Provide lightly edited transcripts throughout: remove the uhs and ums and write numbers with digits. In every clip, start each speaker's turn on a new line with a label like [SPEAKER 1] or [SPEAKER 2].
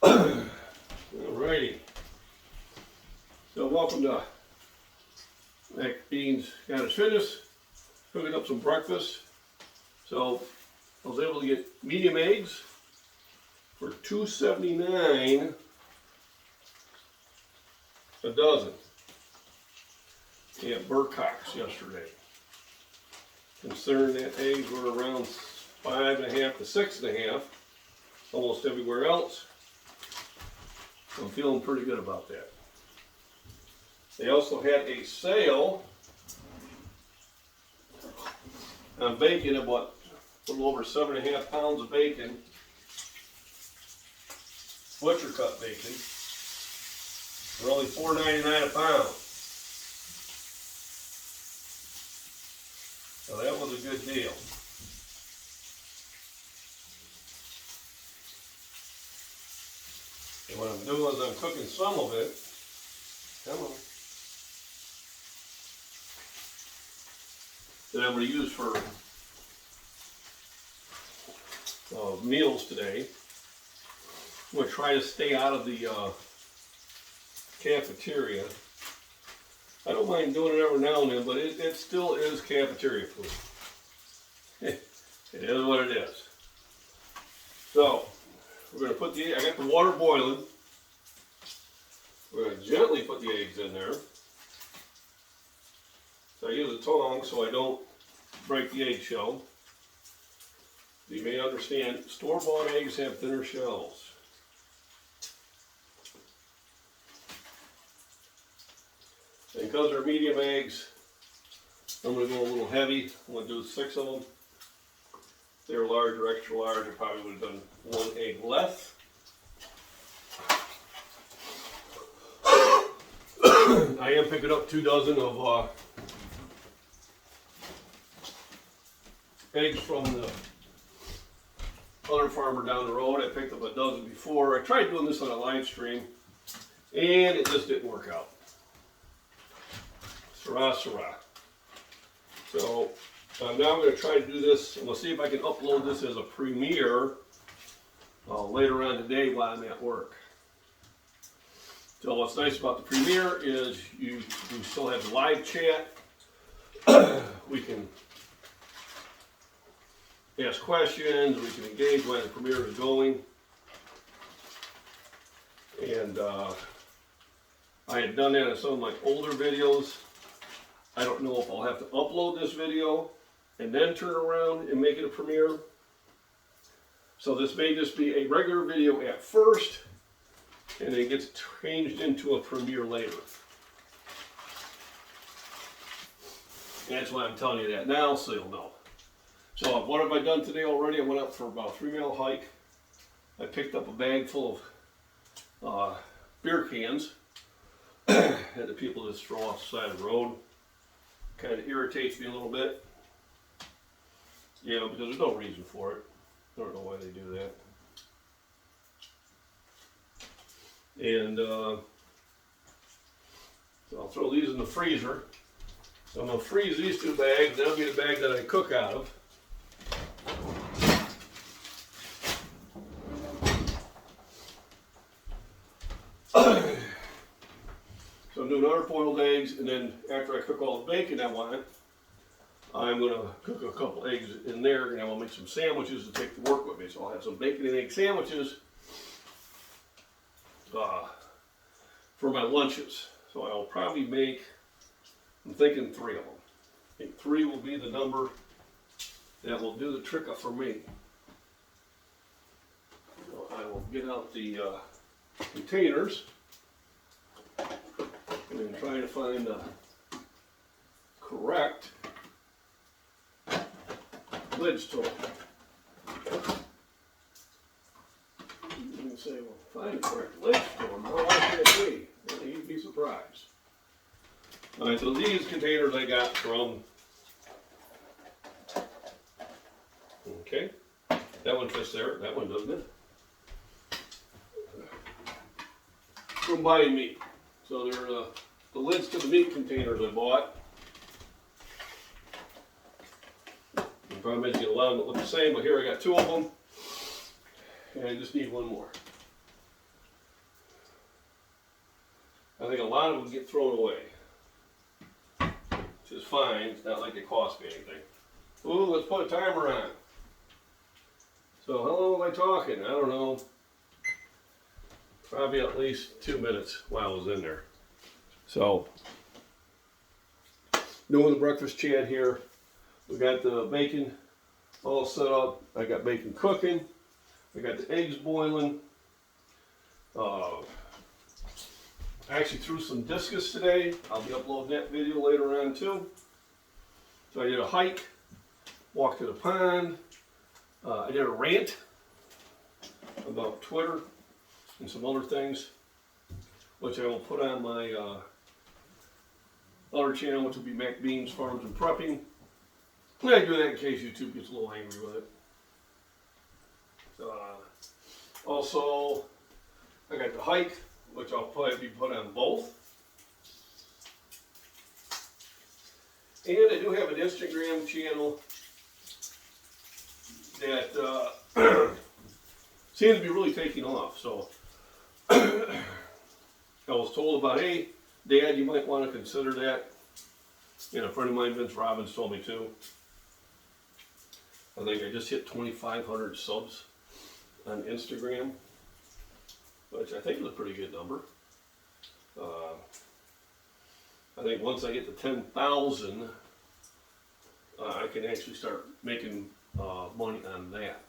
[SPEAKER 1] Alrighty. So welcome to Mac Beans Got His Fitness. Cooking up some breakfast. So I was able to get medium eggs for $2.79 a dozen at Burcock's yesterday. Considering that eggs were around 5.5 to 6.5, almost everywhere else, I'm feeling pretty good about that. They also had a sale on bacon of what, a little over 7.5 pounds of bacon, butcher cut bacon, for only $4.99 a pound. So that was a good deal. And what I'm doing is I'm cooking some of it. Come on. That I'm going to use for meals today. I'm going to try to stay out of the cafeteria. I don't mind doing it every now and then, but it still is cafeteria food. It is what it is. So, we're going to put I got the water boiling. We're going to gently put the eggs in there. So I use a tongs so I don't break the eggshell. You may understand, store-bought eggs have thinner shells. And because they're medium eggs, I'm going to go a little heavy. I'm going to do 6 of them. If they were large or extra large, I probably would have done 1 egg less. I am picking up 2 dozen of eggs from the other farmer down the road. I picked up a dozen before. I tried doing this on a live stream, and it just didn't work out. Syrah. So now I'm going to try to do this, and we'll see if I can upload this as a premiere later on today while I'm at work. So what's nice about the premiere is you still have the live chat. We can ask questions, we can engage while the premiere is going. And I had done that in some of my older videos. I don't know if I'll have to upload this video and then turn around and make it a premiere. So this may just be a regular video at first, and then it gets changed into a premiere later. And that's why I'm telling you that now, so you'll know. So what have I done today already? I went up for about a 3-mile hike. I picked up a bag full of beer cans that the people just throw off the side of the road. Kind of irritates me a little bit. You know, because there's no reason for it. I don't know why they do that. And so I'll throw these in the freezer. So I'm going to freeze these 2 bags. That'll be the bag that I cook out of. So I'm doing hard-boiled eggs, and then after I cook all the bacon I want, I'm going to cook a couple eggs in there, and I will make some sandwiches to take to work with me. So I'll have some bacon and egg sandwiches for my lunches. So I'll probably make, I'm thinking 3 of them. I think 3 will be the number that will do the trick for me. So I will get out the containers and then try to find the correct lid store. You can say, well, find the correct lid store. No, why can't it be? Well, you'd be surprised. Alright, so these containers I got from, okay, that one fits there, that one doesn't it? From buying meat. So they're the lids to the meat containers I bought. The problem is you get a lot of them that look the same, but here I got 2 of them, and I just need 1 more. I think a lot of them get thrown away, which is fine. It's not like it costs me anything. Ooh, let's put a timer on. So how long am I talking? I don't know. Probably at least 2 minutes while I was in there. So, doing the breakfast chat here. We got the bacon all set up. I got bacon cooking. I got the eggs boiling. I actually threw some discus today. I'll be uploading that video later on too. So I did a hike, walked to the pond. I did a rant about Twitter and some other things, which I will put on my other channel, which will be Mac Beans Farms and Prepping. And I do that in case YouTube gets a little angry with it. Also, I got the hike, which I'll probably be put on both. And I do have an Instagram channel that seems to be really taking off. So I was told about, hey, Dad, you might want to consider that. And a friend of mine, Vince Robbins, told me too. I think I just hit 2,500 subs on Instagram, which I think is a pretty good number. I think once I get to 10,000, I can actually start making money on that.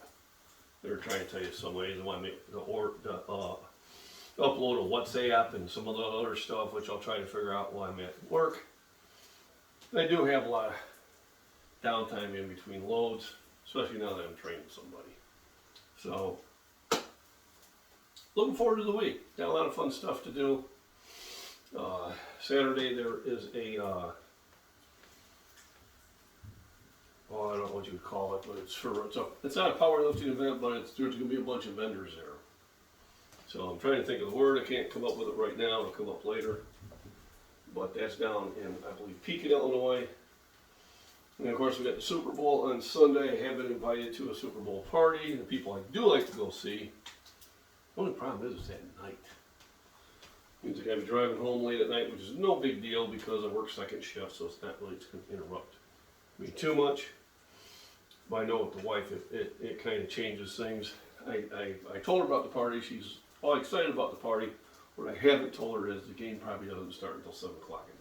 [SPEAKER 1] They're trying to tell you some ways. They want me to upload a WhatsApp and some of the other stuff, which I'll try to figure out while I'm at work. I do have a lot of downtime in between loads, especially now that I'm training somebody. So, looking forward to the week. Got a lot of fun stuff to do. Saturday there is a, I don't know what you would call it, but it's not a powerlifting event, but there's going to be a bunch of vendors there. So I'm trying to think of the word. I can't come up with it right now. It'll come up later. But that's down in, I believe, Pekin, Illinois. And of course, we got the Super Bowl on Sunday. I have been invited to a Super Bowl party. The people I do like to go see. The only problem is it's at night. Means I gotta be driving home late at night, which is no big deal because I work second shift, so it's not really going to interrupt me too much. But I know with the wife, it kind of changes things. I told her about the party. She's all excited about the party. What I haven't told her is the game probably doesn't start until 7 o'clock at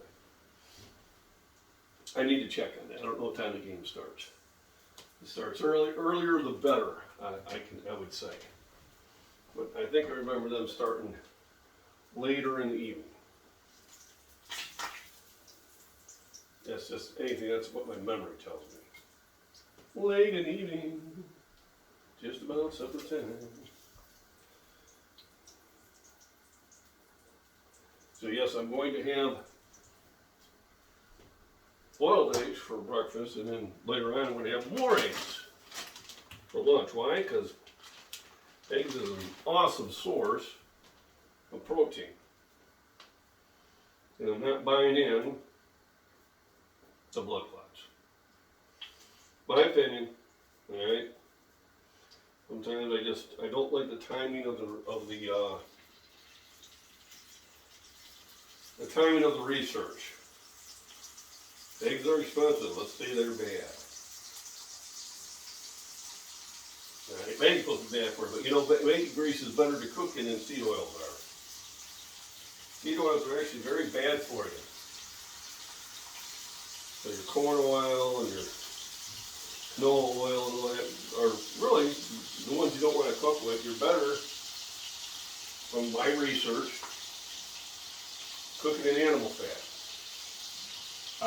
[SPEAKER 1] night. I need to check on that. I don't know what time the game starts. It starts earlier the better, I would say. But I think I remember them starting later in the evening. That's just anything, that's what my memory tells me. Late in the evening, just about supper time. So yes, I'm going to have boiled eggs for breakfast, and then later on I'm going to have more eggs for lunch. Why? Because eggs is an awesome source of protein. And I'm not buying in the blood clots. My opinion, alright? Sometimes I don't like the timing of the timing of the research. Eggs are expensive. Let's say they're bad. Right, bacon supposed to be bad for it, but you know, bacon grease is better to cook in than seed oils are. Seed oils are actually very bad for you. So your corn oil and your canola oil and all that are really the ones you don't want to cook with. You're better, from my research, cooking in animal fat.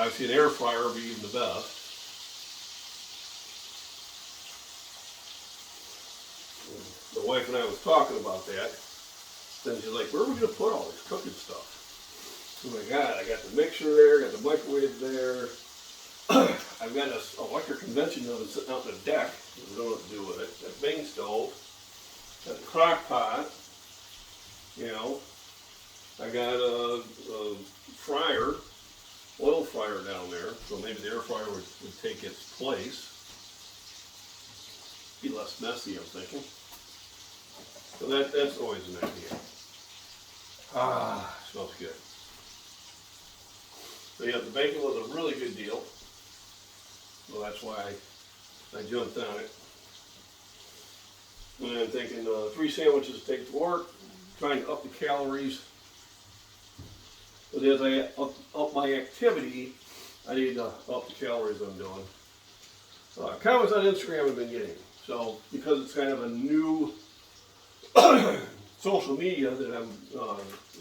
[SPEAKER 1] Obviously, an air fryer would be even the best. The wife and I was talking about that. Then she's like, where are we going to put all this cooking stuff? Oh my God, I got the mixer there, got the microwave there. I've got an electric convention oven sitting out on the deck. I don't know what to do with it. Got a Bing stove. Got the crock pot. You know. I got a fryer, oil fryer down there. So maybe the air fryer would take its place. Be less messy, I'm thinking. So that's always an idea. Ah, smells good. So yeah, the bacon was a really good deal. So that's why I jumped on it. And I'm thinking 3 sandwiches to take to work, trying to up the calories. But as I up my activity, I need to up the calories I'm doing. Comments on Instagram have been getting. So because it's kind of a new social media that I'm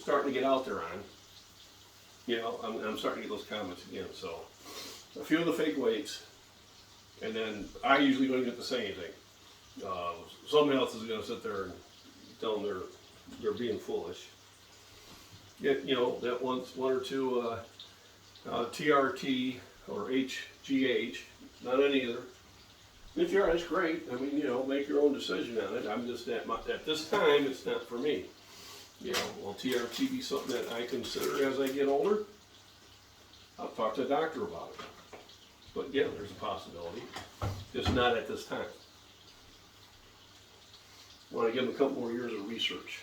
[SPEAKER 1] starting to get out there on, you know, I'm starting to get those comments again. So a few of the fake weights, and then I usually don't get to say anything. Somebody else is going to sit there and tell them they're being foolish. Get, you know, that one or two TRT or HGH, not on either. If you are, that's great. I mean, you know, make your own decision on it. I'm just at this time, it's not for me. You know, will TRT be something that I consider as I get older? I'll talk to a doctor about it. But yeah, there's a possibility. Just not at this time. I want to give them a couple more years of research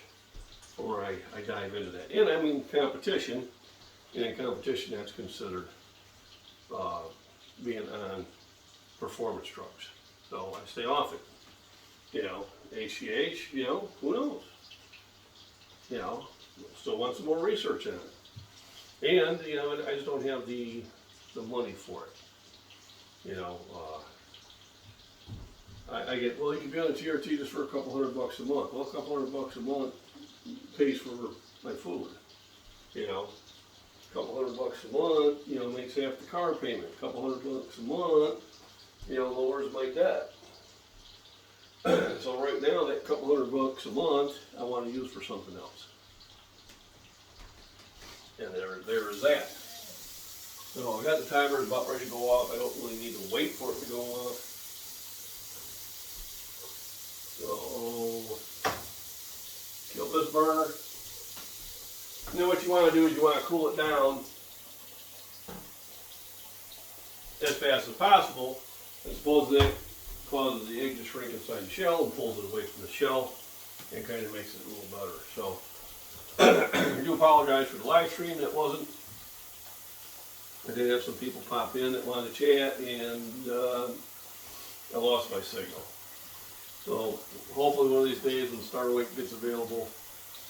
[SPEAKER 1] before I dive into that. And I mean competition. And in competition, that's considered being on performance drugs. So I stay off it. You know, HGH, you know, who knows? You know, still want some more research on it. And, you know, I just don't have the money for it. You know, I get, well, you can be on a TRT just for a couple $100 a month. Well, a couple $100 a month pays for my food. You know, a couple $100 a month, you know, makes half the car payment. A couple $100 a month, you know, lowers my debt. So right now, that couple $100 a month, I want to use for something else. And there is that. So I got the timer about ready to go off. I don't really need to wait for it to go off. So kill this burner. And then what you want to do is you want to cool it down as fast as possible. And suppose that causes the egg to shrink inside the shell and pulls it away from the shell and kind of makes it a little better. So I do apologize for the live stream. That wasn't. I did have some people pop in that wanted to chat, and I lost my signal. So hopefully one of these days when Starlink gets available,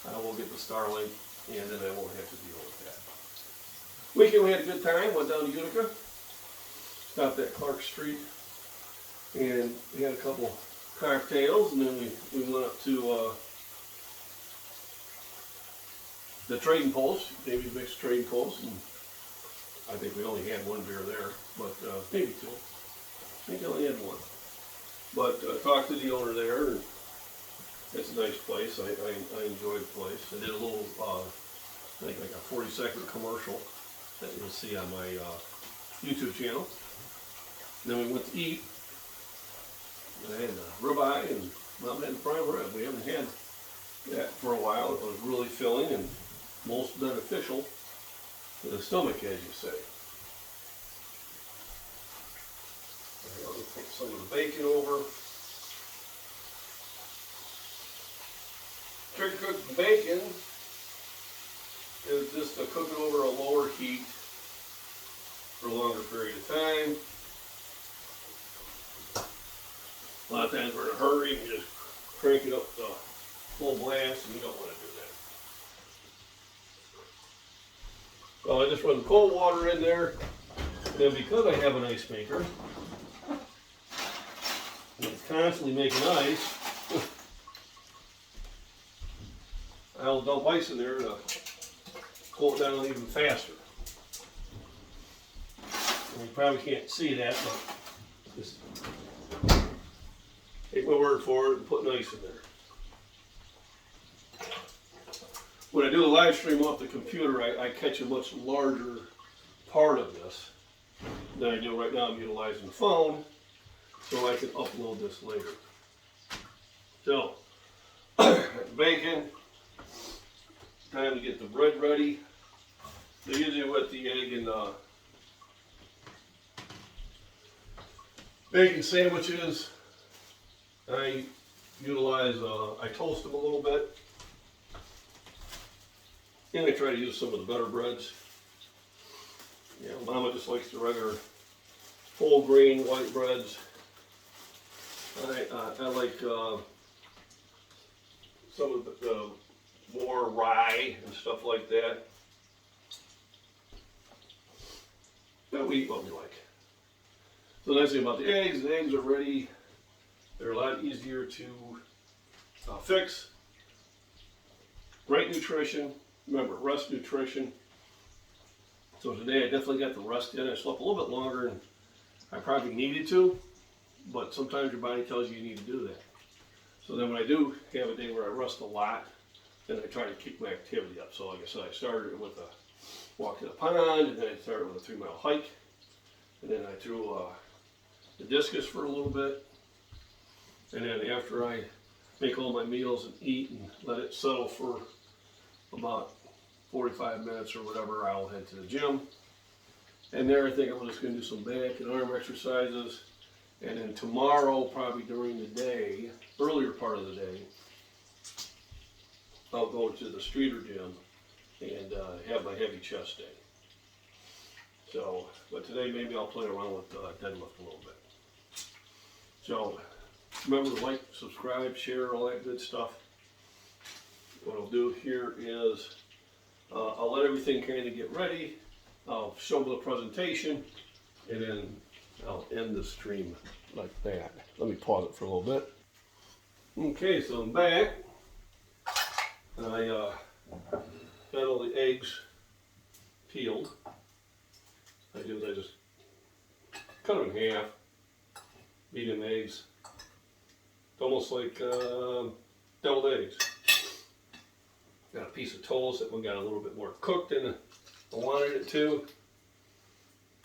[SPEAKER 1] I will get the Starlink, and then I won't have to deal with that. Weekend we had a good time. Went down to Utica, stopped at Clark Street, and we had a couple cocktails, and then we went up to the Trading Post, Davy's Mixed Trading Post, and I think we only had one beer there, but maybe two. I think I only had one. But talked to the owner there, and it's a nice place. I enjoyed the place. I did a little, I think like a 40-second commercial that you'll see on my YouTube channel. And then we went to eat. I had ribeye and mountain prime rib. We haven't had that for a while. It was really filling and most beneficial to the stomach, as you say. Let me put some of the bacon over. Trick to cook the bacon is just to cook it over a lower heat for a longer period of time. A lot of times we're in a hurry and just crank it up to full blast, and you don't want to do that. Well, I just run the cold water in there, and then because I have an ice maker, and it's constantly making ice, I'll dump ice in there to cool it down even faster. And you probably can't see that, but just take my word for it and put ice in there. When I do the live stream off the computer, I catch a much larger part of this than I do right now. I'm utilizing the phone so I can upload this later. So, bacon, time to get the bread ready. So usually with the egg and bacon sandwiches, I utilize, I toast them a little bit. And I try to use some of the better breads. Yeah, Mama just likes the regular whole grain white breads. I like some of the more rye and stuff like that. But we eat what we like. So the nice thing about the eggs are ready. They're a lot easier to fix. Great nutrition. Remember, rest nutrition. So today I definitely got the rest in. I slept a little bit longer than I probably needed to, but sometimes your body tells you need to do that. So then when I do have a day where I rest a lot, then I try to kick my activity up. So like I said, I started with a walk to the pond, and then I started with a 3-mile hike, and then I threw the discus for a little bit, and then after I make all my meals and eat and let it settle for about 45 minutes or whatever, I'll head to the gym. And there I think I'm just going to do some back and arm exercises. And then tomorrow, probably during the day, earlier part of the day, I'll go to the Streeter gym and have my heavy chest day. So, but today maybe I'll play around with deadlift a little bit. So, remember to like, subscribe, share, all that good stuff. What I'll do here is I'll let everything kind of get ready. I'll show the presentation, and then I'll end the stream like that. Let me pause it for a little bit. Okay, so I'm back. I got all the eggs peeled. I just cut them in half, medium eggs. It's almost like deviled eggs. Got a piece of toast that one got a little bit more cooked than I wanted it to.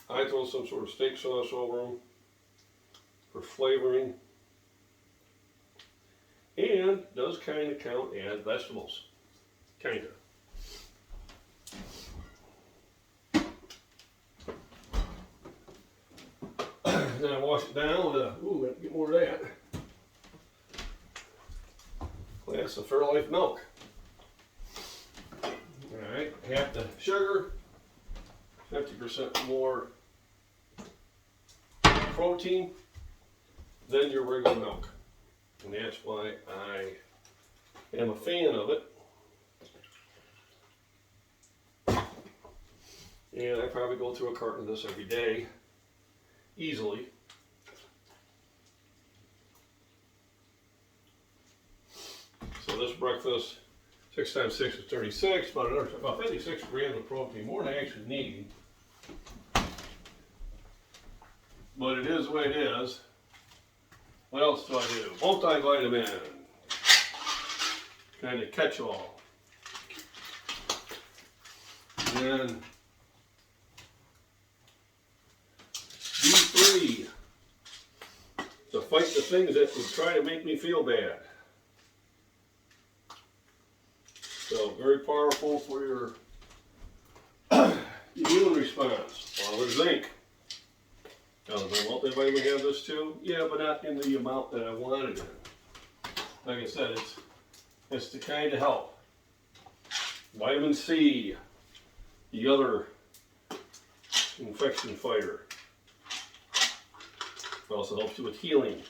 [SPEAKER 1] I throw some sort of steak sauce over them for flavoring. And does kind of count as vegetables. Kind of. Then I wash it down with got to get more of that. Glass of Fairlife milk. Alright, half the sugar, 50% more protein than your regular milk. And that's why I am a fan of it. And I probably go through a carton of this every day, easily. So this breakfast, 6 times 6 is 36, about 56 grams of protein, more than I actually need. But it is what it is. What else do I do? Multivitamin. Kind of catch-all. And then D3 to fight the things that would try to make me feel bad. So very powerful for your immune response. All with zinc. Now, does the multivitamin have this too? Yeah, but not in the amount that I wanted it. Like I said, it's to kind of help. Vitamin C, the other infection fighter. It also helps you with healing.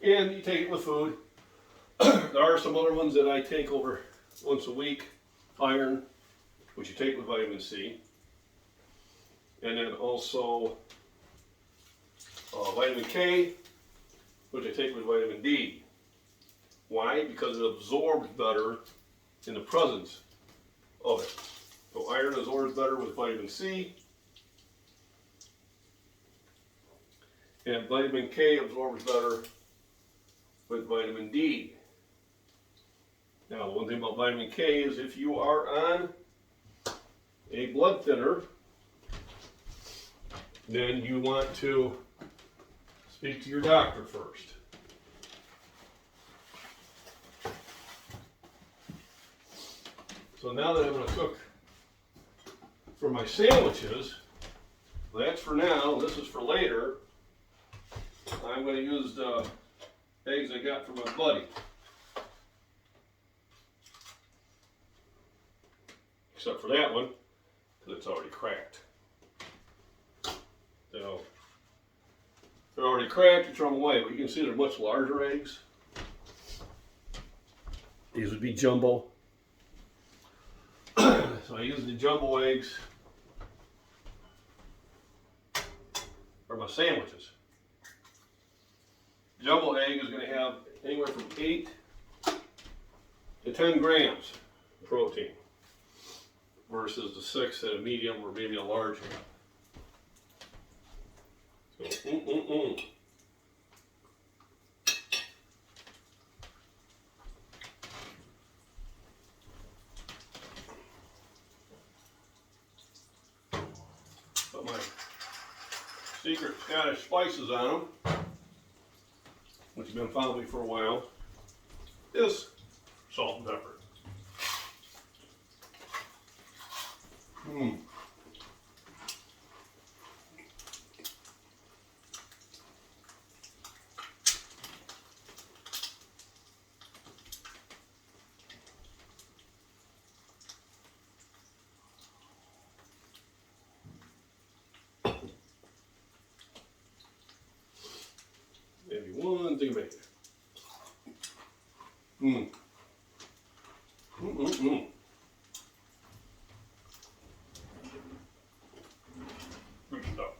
[SPEAKER 1] And you take it with food. There are some other ones that I take over once a week. Iron, which you take with vitamin C. And then also vitamin K, which I take with vitamin D. Why? Because it absorbs better in the presence of it. So iron absorbs better with vitamin C. And vitamin K absorbs better with vitamin D. Now, one thing about vitamin K is if you are on a blood thinner, then you want to speak to your doctor first. So now that I'm going to cook for my sandwiches, that's for now, this is for later. I'm going to use the eggs I got from my buddy. Except for that one. because it's already cracked. So they're already cracked, you throw them away, but you can see they're much larger eggs. These would be jumbo. So I use the jumbo eggs for my sandwiches. Jumbo egg is going to have anywhere from 8 to 10 grams of protein versus the 6 that a medium or maybe a large have. So, Put my secret Scottish spices on them, which have been following me for a while. This salt and pepper. Maybe one thing of bacon. Good stuff.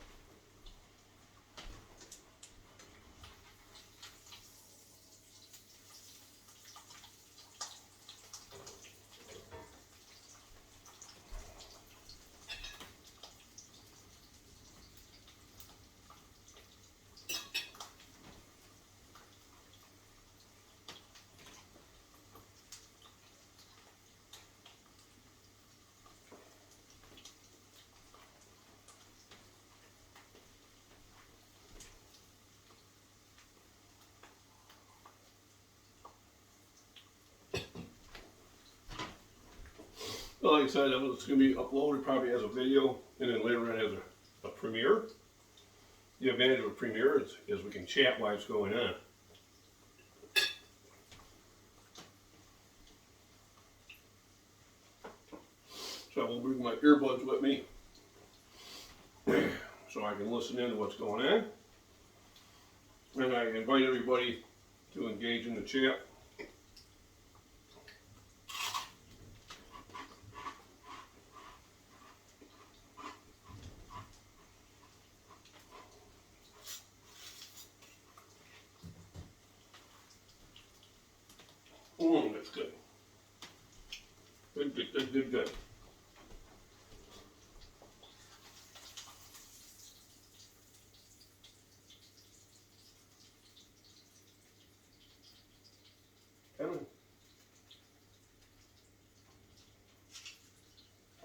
[SPEAKER 1] Well, like I said, it's going to be uploaded probably as a video, and then later on as a premiere. The advantage of a premiere is we can chat while it's going on. So I will bring my earbuds with me so I can listen in to what's going on. And I invite everybody to engage in the chat. That's good. Good. Come on.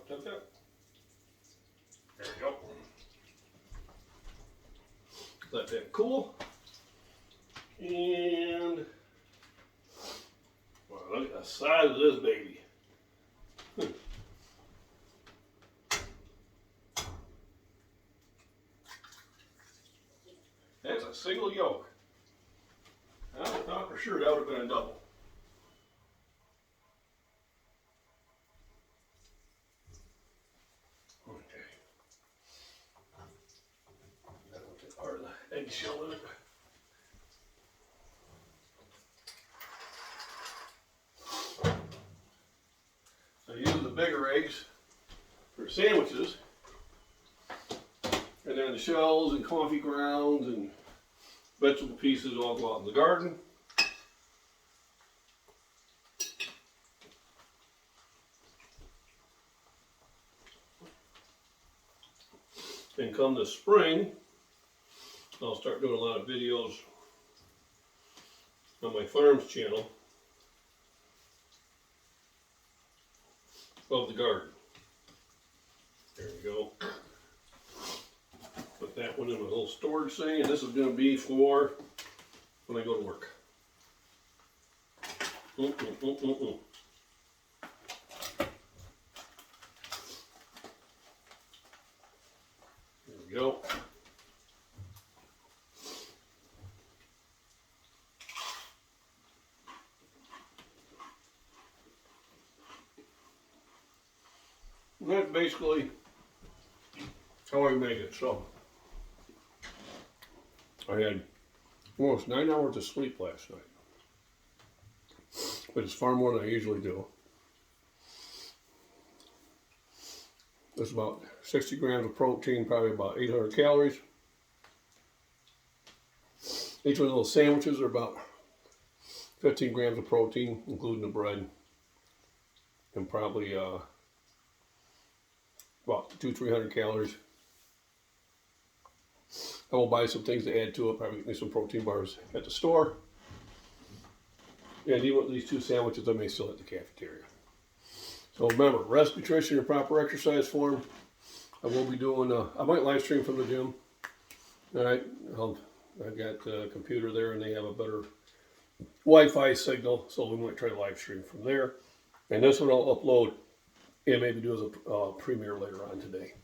[SPEAKER 1] Tap. There we go. Let that cool. And wow, look at the size of this baby. That's a single yolk. I thought for sure that would have been a double. Okay. I don't get part of the eggshell in it. I use the bigger eggs for sandwiches, and then the shells and coffee grounds and vegetable pieces all go out in the garden. And come this spring, I'll start doing a lot of videos on my farms channel of the garden. There we go. Put that one in a little storage thing, and this is going to be for when I go to work. There we go. And that's basically how I make it. So I had almost 9 hours of sleep last night, but it's far more than I usually do. There's about 60 grams of protein, probably about 800 calories. Each one of those sandwiches are about 15 grams of protein, including the bread, and probably about 200-300 calories. I will buy some things to add to it, probably get me some protein bars at the store. And even with these 2 sandwiches, I may still at the cafeteria. So remember, rest, nutrition, and proper exercise form. I will be doing, I might live stream from the gym. All right, I've got a computer there and they have a better Wi-Fi signal, so we might try to live stream from there. And this one I'll upload and maybe do as a premiere later on today.